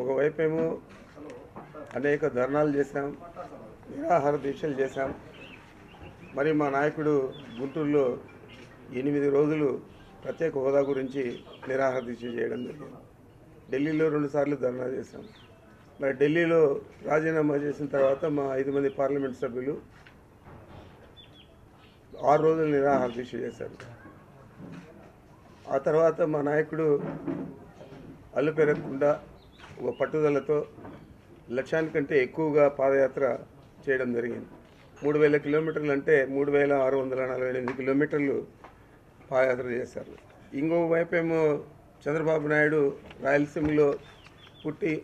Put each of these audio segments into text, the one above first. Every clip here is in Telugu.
ఒకవైపేమో అనేక ధర్నాలు చేశాం, నిరాహార దీక్షలు చేశాం. మరి మా నాయకుడు గుంటూరులో 8 రోజులు ప్రత్యేక హోదా గురించి నిరాహార దీక్ష చేయడం జరిగింది. ఢిల్లీలో 2 సార్లు ధర్నా చేశాం. మరి ఢిల్లీలో రాజీనామా చేసిన తర్వాత మా 5 మంది పార్లమెంట్ సభ్యులు 6 రోజులు నిరాహార దీక్ష చేశారు. ఆ తర్వాత మా నాయకుడు అల్లు పెరగకుండా ఒక పట్టుదలతో లక్ష్యానికంటే ఎక్కువగా పాదయాత్ర చేయడం జరిగింది. 3000 కిలోమీటర్లు అంటే 3648 కిలోమీటర్లు పాదయాత్ర చేశారు. ఇంకో వైపేమో చంద్రబాబు నాయుడు రాయలసీమలో పుట్టి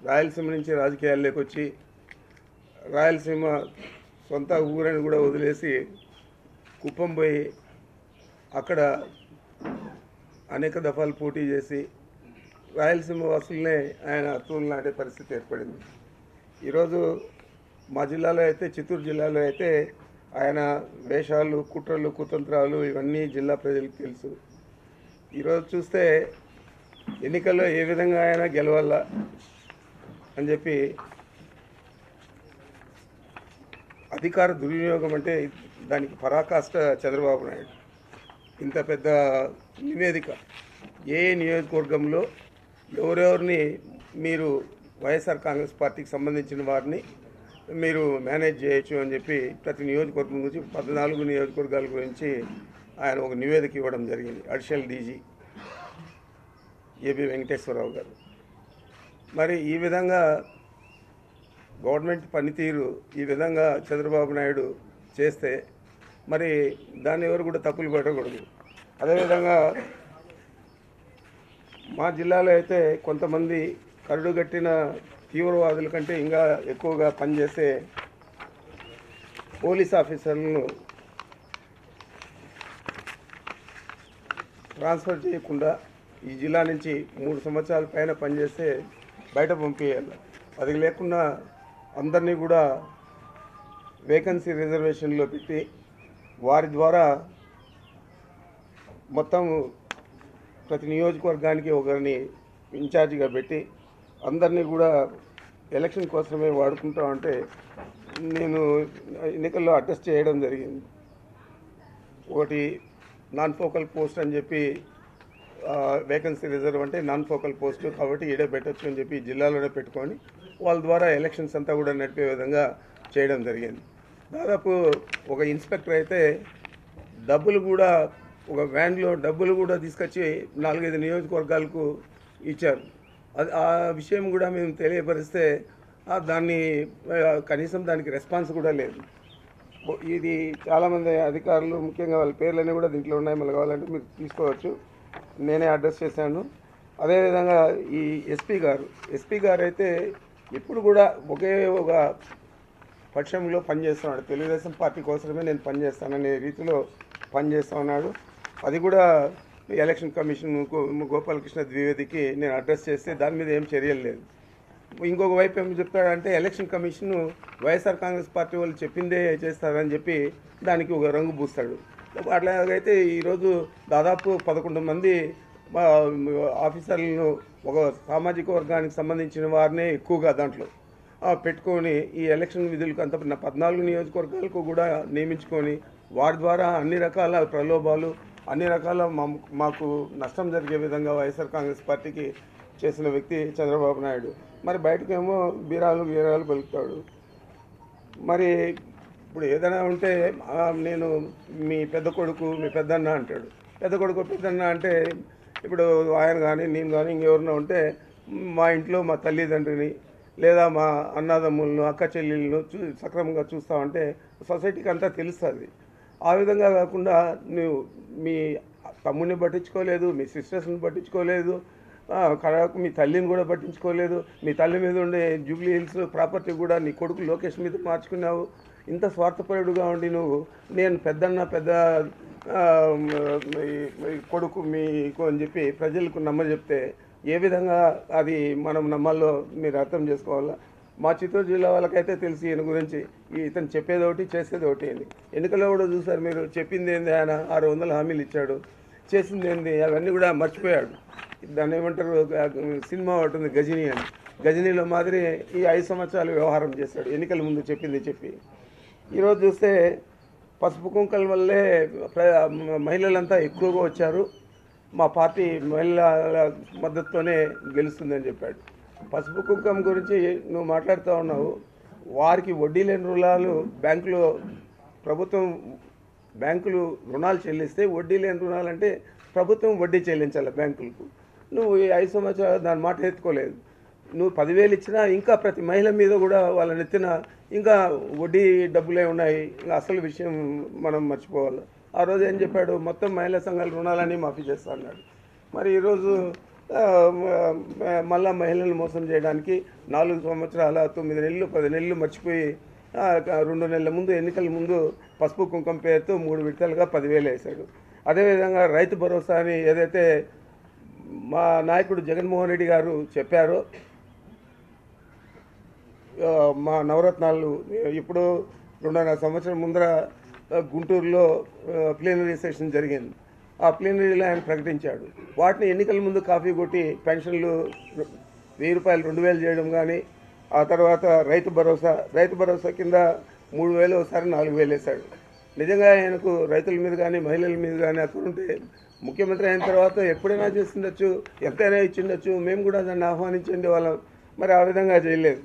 రాయలసీమ నుంచి రాజకీయాల్లోకి వచ్చి రాయలసీమ సొంత ఊరని కూడా వదిలేసి కుప్పం పోయి అక్కడ అనేక దఫాలు పోటీ చేసి రాయలసీమ వాసులనే ఆయన అతులు నాటే పరిస్థితి ఏర్పడింది. ఈరోజు మా జిల్లాలో అయితే, చిత్తూరు జిల్లాలో అయితే ఆయన వేషాలు, కుట్రలు, కుతంత్రాలు ఇవన్నీ జిల్లా ప్రజలకు తెలుసు. ఈరోజు చూస్తే ఎన్నికల్లో ఏ విధంగా ఆయన గెలవాలా అని చెప్పి అధికార దుర్వినియోగం అంటే దానికి పరాకాష్ట చంద్రబాబు నాయుడు. ఇంత పెద్ద నివేదిక ఏ నియోజకవర్గంలో ఎవరెవరిని మీరు వైఎస్ఆర్ కాంగ్రెస్ పార్టీకి సంబంధించిన వారిని మీరు మేనేజ్ చేయొచ్చు అని చెప్పి ప్రతి నియోజకవర్గం గురించి 14 నియోజకవర్గాల గురించి ఆయన ఒక నివేదిక ఇవ్వడం జరిగింది. అడిషనల్ డీజీ ఏబి వెంకటేశ్వరరావు గారు. మరి ఈ విధంగా గవర్నమెంట్ పనితీరు ఈ విధంగా చంద్రబాబు నాయుడు చేస్తే మరి దాన్ని ఎవరు కూడా తప్పులు పెట్టకూడదు. అదేవిధంగా మా జిల్లాలో అయితే కొంతమంది కరుడుగట్టిన తీవ్రవాదుల కంటే ఇంకా ఎక్కువగా పనిచేసే పోలీస్ ఆఫీసర్లను ట్రాన్స్ఫర్ చేయకుండా ఈ జిల్లా నుంచి 3 సంవత్సరాల పైన పనిచేస్తే బయట పంపించాలి. అది లేకుండా అందరినీ కూడా వేకెన్సీ రిజర్వేషన్లో పెట్టి వారి ద్వారా మొత్తం ప్రతి నియోజకవర్గానికి ఒకరిని ఇన్ఛార్జిగా పెట్టి అందరినీ కూడా ఎలక్షన్ కోసమే వాడుకుంటామంటే నేను ఎన్నికల్లో అడ్జస్ట్ చేయడం జరిగింది. ఒకటి నాన్ ఫోకల్ పోస్ట్ అని చెప్పి వేకెన్సీ రిజర్వ్ అంటే నాన్ ఫోకల్ పోస్ట్ కాబట్టి ఈడే పెట్టచ్చు అని చెప్పి జిల్లాలోనే పెట్టుకొని వాళ్ళ ద్వారా ఎలక్షన్స్ అంతా కూడా నడిపే విధంగా చేయడం జరిగింది. దాదాపు ఒక ఇన్స్పెక్టర్ అయితే డబ్బులు కూడా ఒక వ్యాన్లో డబ్బులు కూడా తీసుకొచ్చి 4-5 నియోజకవర్గాలకు ఇచ్చారు. అది ఆ విషయం కూడా మేము తెలియపరిస్తే దాన్ని కనీసం దానికి రెస్పాన్స్ కూడా లేదు. ఇది చాలామంది అధికారులు, ముఖ్యంగా వాళ్ళ పేర్లన్నీ కూడా దీంట్లో ఉన్నాయి, మళ్ళీ కావాలంటే మీరు తీసుకోవచ్చు. నేనే అడ్రస్ చేశాను. అదేవిధంగా ఈ ఎస్పీ గారు అయితే ఇప్పుడు కూడా ఒకే ఒక పక్షంలో పనిచేస్తున్నాడు. తెలుగుదేశం పార్టీ కోసమే నేను పనిచేస్తాననే రీతిలో పనిచేస్తూ ఉన్నాడు. అది కూడా ఎలక్షన్ కమిషన్ గోపాలకృష్ణ ద్వివేదికి నేను అడ్రస్ చేస్తే దాని మీద ఏం చర్యలు లేదు. ఇంకొక వైపు ఏం చెప్తాడంటే election commission YSR Congress party వాళ్ళు చెప్పిందే చేస్తారని చెప్పి దానికి ఒక రంగు పూస్తాడు. అట్లాగైతే ఈరోజు దాదాపు 11 మంది ఆఫీసర్లను ఒక సామాజిక వర్గానికి సంబంధించిన వారినే ఎక్కువగా దాంట్లో పెట్టుకొని ఈ ఎలక్షన్ విధులకు అంత 14 నియోజకవర్గాలకు కూడా నియమించుకొని వారి ద్వారా అన్ని రకాల ప్రలోభాలు, అన్ని రకాల మాకు నష్టం జరిగే విధంగా వైఎస్ఆర్ కాంగ్రెస్ పార్టీకి చేసిన వ్యక్తి చంద్రబాబు నాయుడు. మరి బయటకేమో బీరాలు పలుకుతాడు. మరి ఇప్పుడు ఏదైనా ఉంటే నేను మీ పెద్ద కొడుకు, మీ పెద్దన్న అంటాడు. పెద్ద కొడుకు, పెద్దన్న అంటే ఇప్పుడు ఆయన కానీ నేను కానీ ఇంకెవరన్నా ఉంటే మా ఇంట్లో మా తల్లిదండ్రిని లేదా మా అన్నదమ్ములను, అక్క చెల్లెళ్ళను సక్రమంగా చూస్తామంటే సొసైటీకి అంతా తెలుస్తుంది. ఆ విధంగా కాకుండా నువ్వు మీ తమ్ముడిని పట్టించుకోలేదు, మీ సిస్టర్స్ని పట్టించుకోలేదు, మీ తల్లిని కూడా పట్టించుకోలేదు, మీ తల్లి మీద ఉండే జూబ్లీ హిల్స్ ప్రాపర్టీ కూడా నీ కొడుకు లోకేష్ మీద మార్చుకున్నావు. ఇంత స్వార్థపరుడుగా ఉండి నువ్వు నేను పెద్ద కొడుకు మీకు అని చెప్పి ప్రజలకు నమ్మజెప్తే ఏ విధంగా అది మనం నమ్మాలో మీరు అర్థం చేసుకోవాలా. మా చిత్తూరు జిల్లా వాళ్ళకైతే తెలిసి ఈయన గురించి ఇతను చెప్పేది ఒకటి చేసేది ఒకటి అని. ఎన్నికల్లో కూడా చూసారు మీరు. చెప్పింది ఏంది, ఆయన 600 హామీలు ఇచ్చాడు, చేసింది ఏంది అవన్నీ కూడా మర్చిపోయాడు. దాన్ని ఏమంటారు, సినిమా ఒకటి ఉంది గజనీ అని, గజనీలో మాదిరి ఈ 5 సంవత్సరాలు వ్యవహారం చేశాడు ఎన్నికల ముందు చెప్పింది చెప్పి. ఈరోజు చూస్తే పసుపు కుంకల వల్లే మహిళలంతా ఎక్కువగా వచ్చారు, మా పార్టీ మహిళల మద్దతుతోనే గెలుస్తుందని చెప్పాడు. పసుపు కుంకం గురించి నువ్వు మాట్లాడుతూ ఉన్నావు. వారికి వడ్డీ లేని రుణాలు బ్యాంకులు రుణాలు చెల్లిస్తే వడ్డీ లేని రుణాలు అంటే ప్రభుత్వం వడ్డీ చెల్లించాలి బ్యాంకులకు. నువ్వు ఈ 5 సంవత్సరాలు దాని మాట ఎత్తుకోలేదు. నువ్వు 10,000 ఇచ్చినా ఇంకా ప్రతి మహిళ మీద కూడా వాళ్ళని ఎత్తిన ఇంకా వడ్డీ డబ్బులే ఉన్నాయి. ఇంకా అసలు విషయం మనం మర్చిపోవాలి. ఆ రోజు ఏం చెప్పాడు, మొత్తం మహిళా సంఘాల రుణాలన్నీ మాఫీ చేస్తా అన్నాడు. మరి ఈరోజు మళ్ళా మహిళలను మోసం చేయడానికి 4 సంవత్సరాల 9 నెలలు 10 నెలలు మర్చిపోయి 2 నెలల ముందు ఎన్నికల ముందు పసుపు కుంకం పేరుతో 3 విడతలుగా 10,000 వేశాడు. అదేవిధంగా రైతు భరోసా అని ఏదైతే మా నాయకుడు జగన్మోహన్ రెడ్డి గారు చెప్పారో, మా నవరత్నాలు ఇప్పుడు 2.5 సంవత్సరం ముందర గుంటూరులో ప్లీనరీ సెషన్ జరిగింది. ఆ ప్లీనరీలో ఆయన ప్రకటించాడు. వాటిని ఎన్నికల ముందు కాఫీ కొట్టి పెన్షన్లు 1,000 రూపాయలు 2,000 చేయడం కానీ, ఆ తర్వాత రైతు భరోసా కింద 3,000 ఒకసారి 4,000 వేశాడు. నిజంగా ఆయనకు రైతుల మీద కానీ మహిళల మీద కానీ అక్కడుంటే ముఖ్యమంత్రి అయిన తర్వాత ఎప్పుడైనా చేసిండొచ్చు, ఎంతైనా ఇచ్చిండొచ్చు, మేము కూడా దాన్ని ఆహ్వానించండి వాళ్ళం. మరి ఆ విధంగా చేయలేదు.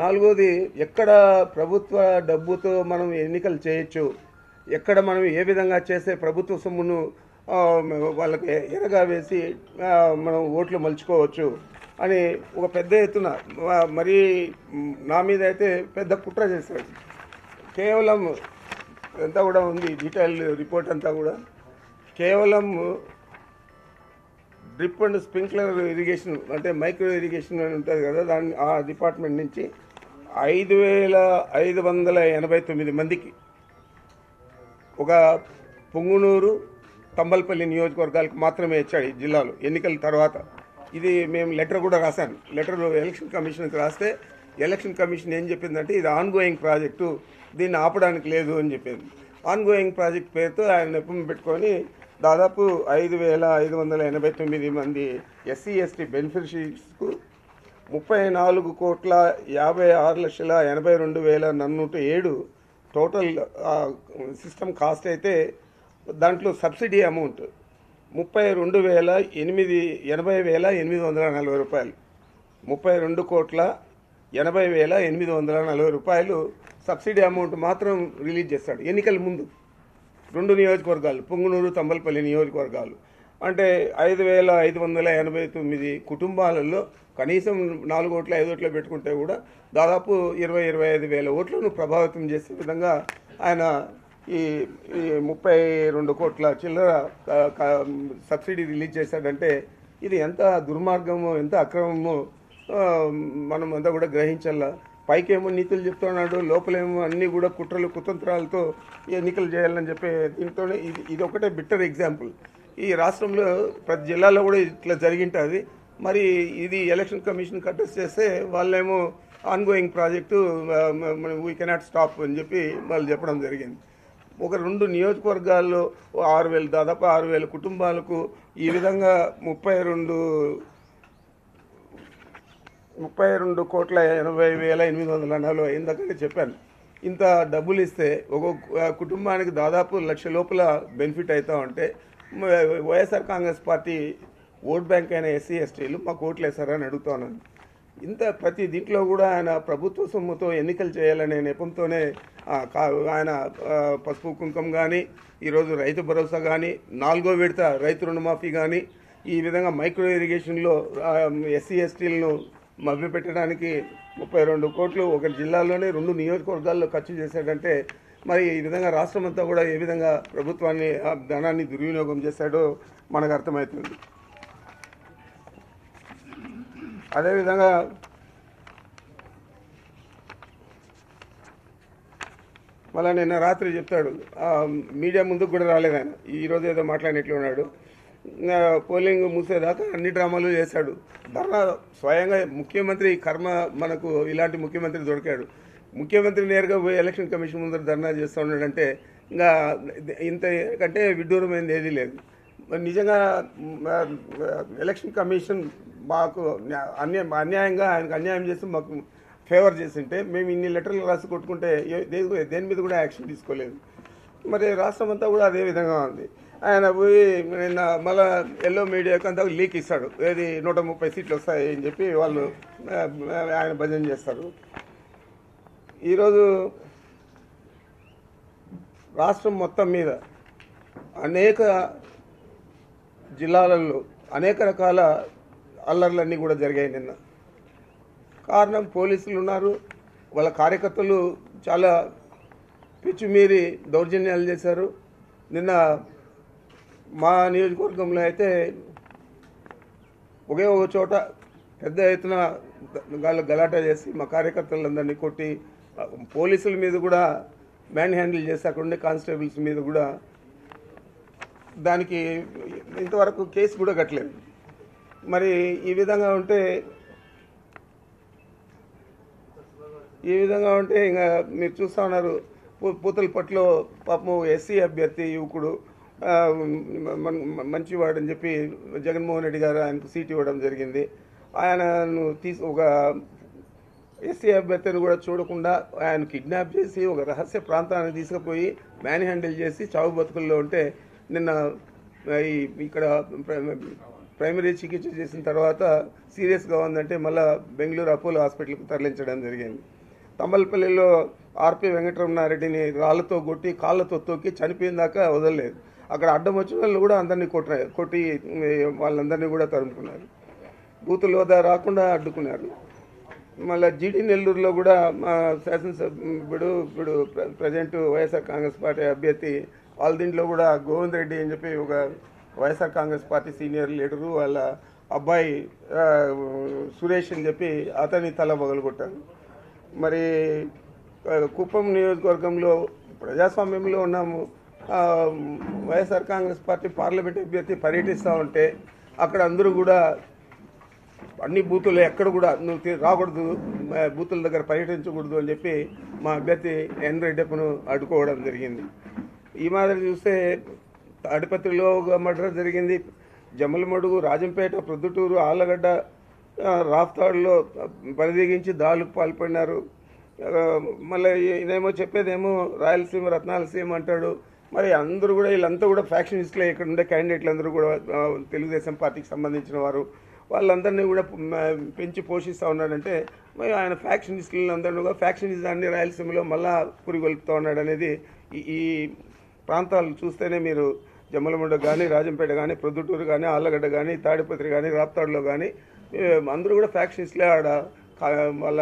నాలుగోది, ఎక్కడ ప్రభుత్వ డబ్బుతో మనం ఎన్నికలు చేయొచ్చు, ఎక్కడ మనం ఏ విధంగా చేస్తే ప్రభుత్వ సొమ్మును వాళ్ళకి ఎరగా వేసి మనం ఓట్లు మలుచుకోవచ్చు అని ఒక పెద్ద ఎత్తున మరీ నా మీద అయితే పెద్ద కుట్ర చేశాడు. కేవలం అంతా కూడా ఉంది, డీటెయిల్ రిపోర్ట్ అంతా కూడా కేవలం డ్రిప్ అండ్ స్ప్రింక్లర్ ఇరిగేషన్ అంటే మైక్రో ఇరిగేషన్ అని ఉంటుంది కదా, దాన్ని ఆ డిపార్ట్మెంట్ నుంచి 5,589 మందికి ఒక పొంగునూరు తంబల్పల్లి నియోజకవర్గాలకు మాత్రమే ఇచ్చాడు ఈ జిల్లాలో ఎన్నికల తర్వాత. ఇది మేము లెటర్ కూడా రాశాను. లెటర్ ఎలక్షన్ కమిషన్కి రాస్తే ఎలక్షన్ కమిషన్ ఏం చెప్పిందంటే ఇది ఆన్గోయింగ్ ప్రాజెక్టు, దీన్ని ఆపడానికి లేదు అని చెప్పింది. ఆన్గోయింగ్ ప్రాజెక్ట్ పేరుతో ఆయన నెపం పెట్టుకొని దాదాపు 5,589 మంది ఎస్సీ ఎస్టీ బెనిఫిషరీస్కు 34,56,82,407 టోటల్ సిస్టమ్ కాస్ట్ అయితే దాంట్లో సబ్సిడీ అమౌంట్ 32,80,840 రూపాయలు. 32,80,840 రూపాయలు సబ్సిడీ అమౌంట్ మాత్రం రిలీజ్ చేస్తాడు ఎన్నికల ముందు. 2 నియోజకవర్గాలు, పొంగునూరు తంబల్పల్లి నియోజకవర్గాలు, అంటే 5,589 కుటుంబాలలో కనీసం 4 ఓట్లు 5 ఓట్లు పెట్టుకుంటే కూడా దాదాపు 20-25 వేల ఓట్లను ప్రభావితం చేసే విధంగా ఆయన ఈ 32 కోట్ల చిల్లర సబ్సిడీ రిలీజ్ చేశాడంటే ఇది ఎంత దుర్మార్గమో ఎంత అక్రమమో మనం అంతా కూడా గ్రహించాల. పైకేమో నీతులు చెప్తున్నాడు, లోపలేమో అన్నీ కూడా కుట్రలు కుతంత్రాలతో ఎన్నికలు చేయాలని చెప్పే దీంతోనే ఇది ఒకటే బిట్టర్ ఎగ్జాంపుల్. ఈ రాష్ట్రంలో ప్రతి జిల్లాలో కూడా ఇట్లా జరిగింటుంది. మరి ఇది ఎలక్షన్ కమిషన్ కట్టెస్ట్ చేస్తే వాళ్ళేమో ongoing project we cannot stop అని చెప్పి వాళ్ళు చెప్పడం జరిగింది. ఒక 2 నియోజకవర్గాల్లో దాదాపు 6,000 కుటుంబాలకు ఈ విధంగా 32,80,840 ఇందాకనే చెప్పాను. ఇంత డబ్బులు ఇస్తే ఒక్కొక్క కుటుంబానికి దాదాపు 1,00,000 లోపల బెనిఫిట్ అవుతా ఉంటే YSR Congress party vote bank అయిన ఎస్సీ ఎస్టీలు మాకు ఓట్లు వేస్తారని అడుగుతున్నాను. ప్రతి దీంట్లో కూడా ఆయన ప్రభుత్వ సొమ్ముతో ఎన్నికలు చేయాలనే నెపంతోనే ఆయన పసుపు కుంకం కానీ, ఈరోజు రైతు భరోసా కానీ, 4వ విడత రైతు రుణమాఫీ కానీ, ఈ విధంగా మైక్రో ఇరిగేషన్లో ఎస్సీ ఎస్టీలను మభ్యపెట్టడానికి 32 కోట్లు ఒక జిల్లాలోనే 2 నియోజకవర్గాల్లో ఖర్చు చేశాడంటే మరి ఈ విధంగా రాష్ట్రం అంతా కూడా ఏ విధంగా ప్రభుత్వాన్ని ధనాన్ని దుర్వినియోగం చేశాడో మనకు అర్థమవుతుంది. అదేవిధంగా మళ్ళీ నిన్న రాత్రి చెప్తాడు, మీడియా ముందుకు కూడా రాలేదు ఆయన, ఈరోజు ఏదో మాట్లాడినట్లు ఉన్నాడు. పోలింగ్ మూసేదాకా అన్ని డ్రామాలు చేశాడు. ధర్నా స్వయంగా ముఖ్యమంత్రి కర్మ, మనకు ఇలాంటి ముఖ్యమంత్రి దొరికాడు. ముఖ్యమంత్రి నేరుగా పోయి ఎలక్షన్ కమిషన్ ముందర ధర్నా చేస్తూ ఉన్నాడంటే ఇంకా ఇంత కంటే విడ్డూరమైంది ఏదీ లేదు. నిజంగా ఎలక్షన్ కమిషన్ మాకు అన్యాయంగా ఆయనకు అన్యాయం చేసి మాకు ఫేవర్ చేసింటే మేము ఇన్ని లెటర్లు రాసి కొట్టుకుంటే దేని మీద కూడా యాక్షన్ తీసుకోలేదు. మరి రాష్ట్రం అంతా కూడా అదే విధంగా ఉంది. ఆయన పోయి నిన్న మళ్ళా ఎల్లో మీడియాకి అంతా లీక్ ఇస్తాడు, ఏది 130 సీట్లు వస్తాయి అని చెప్పి వాళ్ళు ఆయన భజన చేస్తారు. ఈరోజు రాష్ట్రం మొత్తం మీద అనేక జిల్లాలలో అనేక రకాల అల్లర్లన్నీ కూడా జరిగాయి నిన్న. కారణం పోలీసులు ఉన్నారు, వాళ్ళ కార్యకర్తలు చాలా పిచ్చిమీరి దౌర్జన్యాలు చేశారు. నిన్న మా నియోజకవర్గంలో అయితే ఒకే ఒక చోట పెద్ద ఎత్తున గలాటా చేసి మా కార్యకర్తలందరినీ కొట్టి పోలీసుల మీద కూడా మ్యాన్ హ్యాండిల్ చేసి అక్కడ ఉండే కానిస్టేబుల్స్ మీద కూడా దానికి ఇంతవరకు కేసు కూడా కట్టలేదు. మరి ఈ విధంగా ఉంటే ఇంకా మీరు చూస్తూ ఉన్నారు, పూతలపట్లో పాపం ఎస్సీ అభ్యర్థి యువకుడు మంచివాడని చెప్పి జగన్మోహన్ రెడ్డి గారు ఆయనకు సీట్ ఇవ్వడం జరిగింది. ఆయనను ఒక ఎస్సీ అభ్యర్థిని కూడా చూడకుండా ఆయన కిడ్నాప్ చేసి ఒక రహస్య ప్రాంతానికి తీసుకుపోయి మ్యాన్ హ్యాండిల్ చేసి చావు బతుకుల్లో ఉంటే నిన్న ఇక్కడ ప్రైమరీ చికిత్స చేసిన తర్వాత సీరియస్గా ఉందంటే మళ్ళీ బెంగళూరు అపోలో హాస్పిటల్కి తరలించడం జరిగింది. తమ్మలపల్లిలో ఆర్పి వెంకటరమణారెడ్డిని రాళ్లతో కొట్టి కాళ్ళతో తొక్కి చనిపోయిన దాకా వదలలేదు. అక్కడ అడ్డం వచ్చిన వాళ్ళు కూడా అందరినీ కొట్టి వాళ్ళందరినీ కూడా తరుముకున్నారు. బూతుల వద్ద రాకుండా అడ్డుకున్నారు. మళ్ళీ జీడి నెల్లూరులో కూడా మా శాసనసభ్యుడు ఇప్పుడు ప్రజెంట్ వైఎస్ఆర్ కాంగ్రెస్ పార్టీ అభ్యర్థి వాళ్ళ దీంట్లో కూడా గోవింద్ రెడ్డి అని చెప్పి ఒక YSR Congress party senior leader వాళ్ళ అబ్బాయి సురేష్ అని చెప్పి అతని తల పగలగొట్టారు. మరి కుప్పం నియోజకవర్గంలో ప్రజాస్వామ్యంలో ఉన్నాము. వైఎస్ఆర్ కాంగ్రెస్ పార్టీ పార్లమెంట్ అభ్యర్థి పర్యటిస్తూ ఉంటే అక్కడ అందరూ కూడా అన్ని బూతులు ఎక్కడ కూడా నువ్వు రాకూడదు, బూతుల దగ్గర పర్యటించకూడదు అని చెప్పి మా అభ్యర్థి ఎన్ రెడ్డప్పను అడ్డుకోవడం జరిగింది. ఈ మాదిరి చూస్తే తాడిపత్రిలో ఒక మర్డర్ జరిగింది. జమ్మలమడుగు, రాజంపేట, ప్రొద్దుటూరు, ఆళ్లగడ్డ, రాఫ్తాడులో పరిదిగించి దాడులకు పాల్పడినారు. మళ్ళీ ఈయనేమో చెప్పేదేమో రాయలసీమ రత్నాలసీమ అంటాడు. మరి అందరూ కూడా వీళ్ళంతా కూడా ఫ్యాక్షనిస్టులే. ఇక్కడ ఉండే క్యాండిడేట్లు అందరూ కూడా తెలుగుదేశం పార్టీకి సంబంధించిన వారు. వాళ్ళందరినీ కూడా పెంచి పోషిస్తూ ఉన్నాడంటే మరి ఆయన ఫ్యాక్షనిస్టులందరినీ కూడా ఫ్యాక్షనిజాన్ని రాయలసీమలో మళ్ళా పురిగొల్పుతూ ఉన్నాడు అనేది ఈ ప్రాంతాలు చూస్తేనే మీరు జమ్మలమూడ కానీ, రాజంపేట కానీ, ప్రొద్దుటూరు కానీ, ఆళ్లగడ్డ కానీ, తాడిపత్రి కానీ, రాప్తాడులో కానీ అందరూ కూడా ఫ్యాక్షనిస్టులే ఆడ వాళ్ళ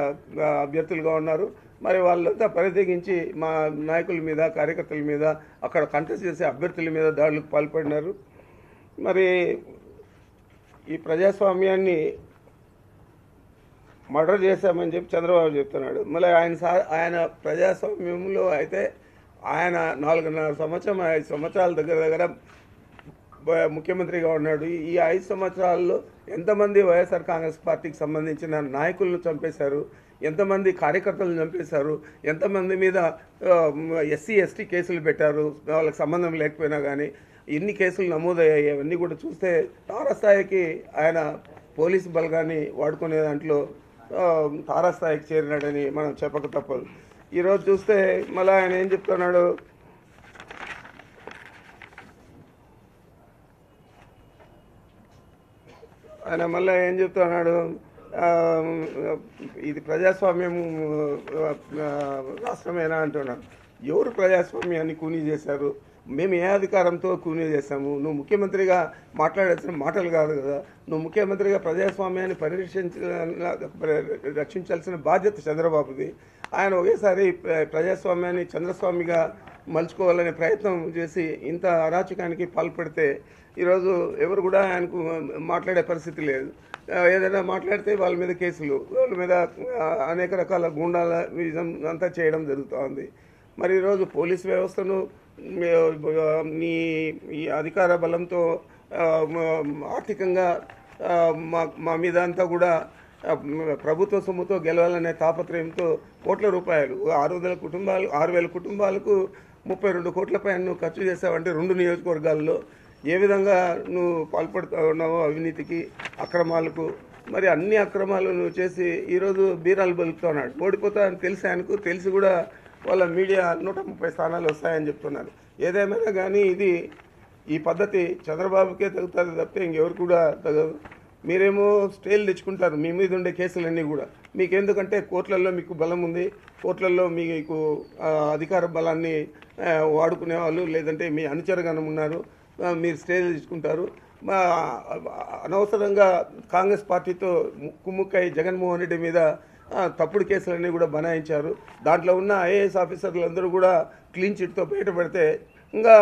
అభ్యర్థులుగా ఉన్నారు. మరి వాళ్ళంతా పరితెగించి మా నాయకుల మీద, కార్యకర్తల మీద, అక్కడ కంటెస్ట్ చేసే అభ్యర్థుల మీద దాడులకు పాల్పడినారు. మరి ఈ ప్రజాస్వామ్యాన్ని మర్డర్ చేశామని చెప్పి చంద్రబాబు చెప్తున్నాడు. మళ్ళీ ఆయన ప్రజాస్వామ్యంలో అయితే ఆయన 4.5 సంవత్సరం 5 సంవత్సరాల దగ్గర ముఖ్యమంత్రిగా ఉన్నాడు. ఈ 5 సంవత్సరాల్లో ఎంతమంది వైఎస్ఆర్ కాంగ్రెస్ పార్టీకి సంబంధించిన నాయకులను చంపేశారు, ఎంతమంది కార్యకర్తలను చంపేశారు, ఎంతమంది మీద ఎస్సీ ఎస్టీ కేసులు పెట్టారు వాళ్ళకి సంబంధం లేకపోయినా కానీ ఎన్ని కేసులు నమోదయ్యాయి అవన్నీ కూడా చూస్తే తారస్థాయికి ఆయన పోలీసు బలగాన్ని వాడుకునే దాంట్లో తారస్థాయికి చేరినాడని మనం చెప్పక తప్పదు. ఈరోజు చూస్తే మళ్ళీ ఆయన ఏం చెప్తున్నాడు, ఇది ప్రజాస్వామ్యం రాష్ట్రమేనా అంటున్నాడు. ఎవరు ప్రజాస్వామ్యాన్ని కూనీ చేశారు? మేము ఏ అధికారంతో కూనీ చేశాము? నువ్వు ముఖ్యమంత్రిగా మాట్లాడాల్సిన మాటలు కాదు కదా. నువ్వు ముఖ్యమంత్రిగా ప్రజాస్వామ్యాన్ని రక్షించాల్సిన బాధ్యత చంద్రబాబుది. ఆయన ఒకేసారి ప్రజాస్వామ్యాన్ని చంద్రస్వామిగా మలుచుకోవాలనే ప్రయత్నం చేసి ఇంత అరాచకానికి పాల్పడితే ఈరోజు ఎవరు కూడా ఆయనకు మాట్లాడే పరిస్థితి లేదు. ఏదైనా మాట్లాడితే వాళ్ళ మీద కేసులు, వాళ్ళ మీద అనేక రకాల గూండాల అంతా చేయడం జరుగుతూ ఉంది. మరి ఈరోజు పోలీస్ వ్యవస్థను ఈ అధికార బలంతో ఆర్థికంగా మా మీద అంతా కూడా ప్రభుత్వ సొమ్ముతో గెలవాలనే తాపత్రయంతో కోట్ల రూపాయలు 6,000 కుటుంబాలకు 32 కోట్ల పైన ఖర్చు చేసావంటే 2 నియోజకవర్గాల్లో ఏ విధంగా నువ్వు పాల్పడుతూ ఉన్నావో అవినీతికి, అక్రమాలకు, మరి అన్ని అక్రమాలు నువ్వు చేసి ఈరోజు బీరాలు బలుపుతున్నాడు. ఓడిపోతా అని తెలిసి ఆయనకు తెలిసి కూడా వాళ్ళ మీడియా 130 స్థానాలు వస్తాయని చెప్తున్నారు. ఏదేమైనా కానీ ఈ పద్ధతి చంద్రబాబుకే తగ్గుతుంది తప్పితే ఇంకెవరు కూడా తగదు. మీరేమో స్టేలు తెచ్చుకుంటారు మీ మీద ఉండే కేసులన్నీ కూడా. మీకెందుకంటే కోర్టులలో మీకు బలం ఉంది, కోర్టులలో మీకు అధికార బలాన్ని వాడుకునే వాళ్ళు, లేదంటే మీ అనుచరగణం ఉన్నారు, మీరు స్టేలు తెచ్చుకుంటారు. అనవసరంగా కాంగ్రెస్ పార్టీతో కుమ్ముక్కై జగన్మోహన్ రెడ్డి మీద తప్పుడు కేసులన్నీ కూడా బనాయించారు. దాంట్లో ఉన్న ఐఏఎస్ ఆఫీసర్లందరూ కూడా క్లీన్ చిట్తో బయటపడితే ఇంకా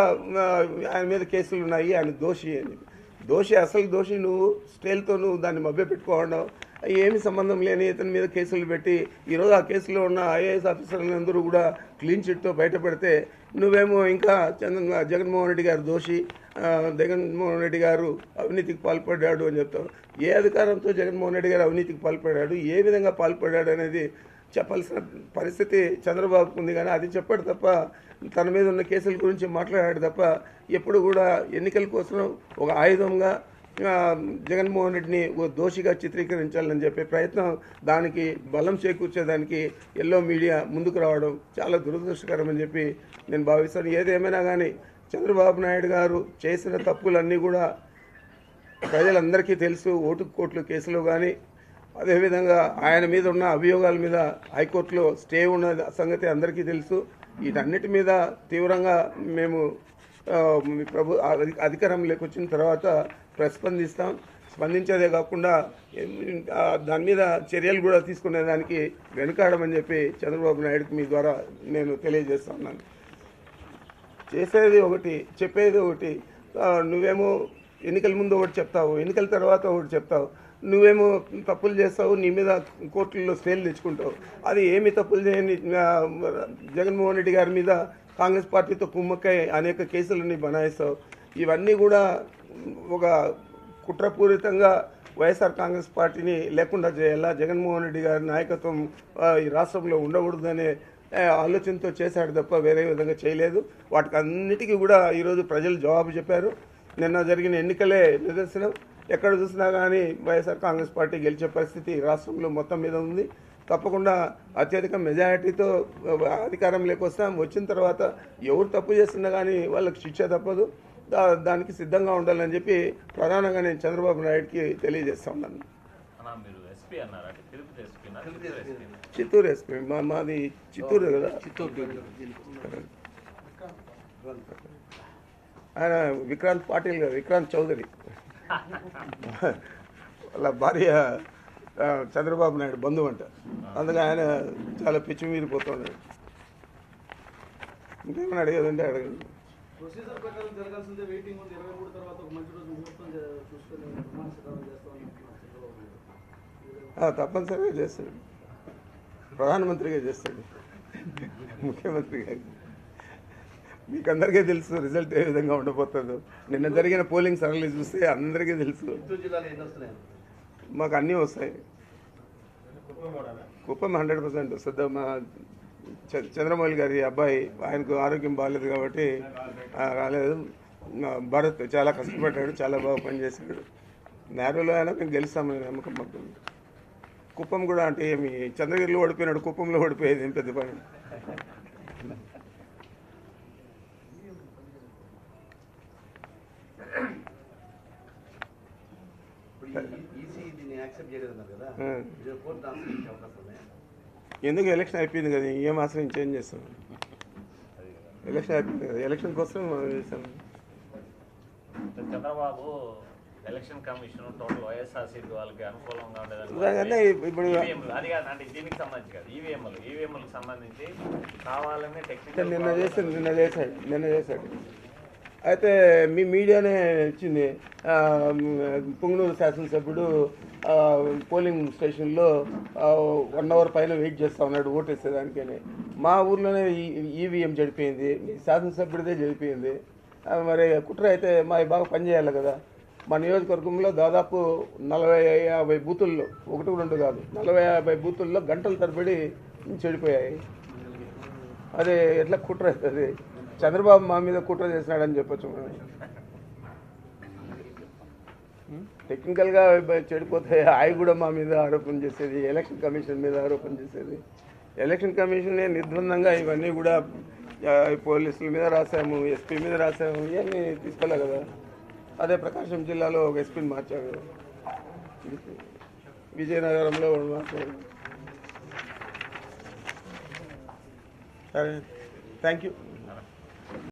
ఆయన మీద కేసులు ఉన్నాయి, ఆయన దోషి అని. అసలు దోషి నువ్వు. స్టేల్తో నువ్వు దాన్ని మభ్యపెట్టుకోవడం, ఏమి సంబంధం లేని ఇతని మీద కేసులు పెట్టి ఈరోజు ఆ కేసులో ఉన్న ఐఏఎస్ ఆఫీసర్లందరూ కూడా క్లీన్ చిట్తో బయటపడితే నువ్వేమో ఇంకా జగన్మోహన్ రెడ్డి గారు దోషి, జగన్మోహన్ రెడ్డి గారు అవినీతికి పాల్పడ్డాడు అని చెప్తావు. ఏ అధికారంతో జగన్మోహన్ రెడ్డి గారు అవినీతికి పాల్పడ్డాడు, ఏ విధంగా పాల్పడ్డాడు అనేది చెప్పాల్సిన పరిస్థితి చంద్రబాబుకు ఉంది. కానీ అది చెప్పాడు తప్ప, తన మీద ఉన్న కేసుల గురించి మాట్లాడాడు తప్ప ఎప్పుడు కూడా ఎన్నికల కోసం ఒక ఆయుధంగా జగన్మోహన్ రెడ్డిని ఓ దోషిగా చిత్రీకరించాలని చెప్పే ప్రయత్నం, దానికి బలం చేకూర్చేదానికి ఎల్లో మీడియా ముందుకు రావడం చాలా దురదృష్టకరం అని చెప్పి నేను భావిస్తాను. ఏదేమైనా కానీ చంద్రబాబు నాయుడు గారు చేసిన తప్పులన్నీ కూడా ప్రజలందరికీ తెలుసు. ఓటుకు కోట్లు కేసులో కానీ, అదేవిధంగా ఆయన మీద ఉన్న అభియోగాల మీద హైకోర్టులో స్టే ఉన్న సంగతి అందరికీ తెలుసు. వీటన్నిటి మీద తీవ్రంగా మేము అధికారంలోకి వచ్చిన తర్వాత ప్రతిస్పందిస్తాం. స్పందించేదే కాకుండా దాని మీద చర్యలు కూడా తీసుకునేదానికి వెనుకాడమని చెప్పి చంద్రబాబు నాయుడుకి మీ ద్వారా నేను తెలియజేస్తా ఉన్నాను. చేసేది ఒకటి, చెప్పేది ఒకటి. నువ్వేమో ఎన్నికల ముందు ఒకటి చెప్తావు, ఎన్నికల తర్వాత ఒకటి చెప్తావు. నువ్వేమో తప్పులు చేస్తావు, నీ మీద కోర్టుల్లో స్టేలు తెచ్చుకుంటావు. అది ఏమి తప్పులు చేయని జగన్మోహన్ రెడ్డి గారి మీద కాంగ్రెస్ పార్టీతో కుమ్మక్కై అనేక కేసులని బనాయిస్తావు. ఇవన్నీ కూడా ఒక కుట్రపూరితంగా వైఎస్ఆర్ కాంగ్రెస్ పార్టీని లేకుండా చేయాలా, జగన్మోహన్ రెడ్డి గారి నాయకత్వం ఈ రాష్ట్రంలో ఉండకూడదనే ఆలోచనతో చేశాడు తప్ప వేరే విధంగా చేయలేదు. వాటికి అన్నిటికీ కూడా ఈరోజు ప్రజలు జవాబు చెప్పారు. నిన్న జరిగిన ఎన్నికలే నిదర్శనం. ఎక్కడ చూసినా కానీ వైఎస్ఆర్ కాంగ్రెస్ పార్టీ గెలిచే పరిస్థితి రాష్ట్రంలో మొత్తం మీద ఉంది. తప్పకుండా అత్యధిక మెజారిటీతో అధికారంలోకి వస్తాం. వచ్చిన తర్వాత ఎవరు తప్పు చేస్తున్నా కానీ వాళ్ళకి శిక్ష తప్పదు. దానికి సిద్ధంగా ఉండాలని చెప్పి ప్రధానంగా నేను చంద్రబాబు నాయుడుకి తెలియజేస్తా ఉన్నాను. చిత్తూరు ఎస్పీ మాది చిత్తూరు కదా. ఆయన విక్రాంత్ పాటిల్ గారు, విక్రాంత్ చౌదరి వాళ్ళ భార్య చంద్రబాబు నాయుడు బంధువు అంట. అందుకే ఆయన చాలా పిచ్చి మీరిపోతున్నాడు. ఇంకేమైనా అడిగేదంటే అడగండి. తప్పనిసరిగా చేస్తాడు, ప్రధానమంత్రిగా చేస్తాడు, ముఖ్యమంత్రి గారు. మీకు అందరికీ తెలుసు రిజల్ట్ ఏ విధంగా ఉండబోతుందో. నిన్న జరిగిన పోలింగ్ సరళి చూస్తే అందరికీ తెలుసు. మాకు అన్నీ వస్తాయి. కుప్పం 100% వస్తుంది. మా చంద్రమౌళి గారి అబ్బాయి, ఆయనకు ఆరోగ్యం బాగాలేదు కాబట్టి రాలేదు. భరత్ చాలా కష్టపడ్డాడు, చాలా బాగా పనిచేశాడు. నేరులో అయినా మేము గెలుస్తామని నమ్మకం మాకు. కుప్పం కూడా అంటే ఏమి చంద్రగిరిలో ఓడిపోయినాడు, కుప్పంలో ఓడిపోయేది ఏం పెద్ద పని. ఎందుకు ఎలక్షన్ అయిపోయింది కదా, ఏం ఆశ్రయం చేంజ్ చేస్తాం. ఎలక్షన్ అయిపోయింది కదా, ఎలక్షన్ కోసం చేస్తాం. Chandrababu election commission total YSRCP వాళ్ళకి అనుకూలంగా ఉండేదాన్ని ఇప్పుడు అది కాదు అంటే దీనికి సంబంధించి కాదు, ఈవీఎంలకు సంబంధించి కావాలని టెక్నికల్ నిన్న చేశాడు. అయితే మీ మీడియానే ఇచ్చింది. పుంగనూరు శాసనసభ్యుడు పోలింగ్ స్టేషన్లో 1 అవర్ పైన వెయిట్ చేస్తూ ఉన్నాడు ఓటేసేదానికని. మా ఊర్లోనే ఈవీఎం చెడిపోయింది, మీ శాసనసభ్యుడిదే చెడిపోయింది. మరి కుట్ర అయితే మా బాగా పనిచేయాలి కదా. మా నియోజకవర్గంలో దాదాపు 40-50 బూతుల్లో, 1-2 కాదు, 40-50 బూతుల్లో గంటల తరబడి చెడిపోయాయి. అదే ఎట్లా కుట్ర అవుతుంది? చంద్రబాబు మా మీద కుట్ర చేసినాడని చెప్పొచ్చు. టెక్నికల్గా చెడిపోతే అవి కూడా మా మీద ఆరోపణ చేసేది, ఎలక్షన్ కమిషన్ మీద ఆరోపణ చేసేది. ఎలక్షన్ కమిషనే నిర్బంధంగా ఇవన్నీ కూడా పోలీసుల మీద రాసాము, ఎస్పీ మీద రాసాము, ఇవన్నీ తీసుకోలే కదా. అదే ప్రకాశం జిల్లాలో ఒక ఎస్పీని మార్చారు, విజయనగరంలో మార్చారు. సరే, థ్యాంక్ యూ.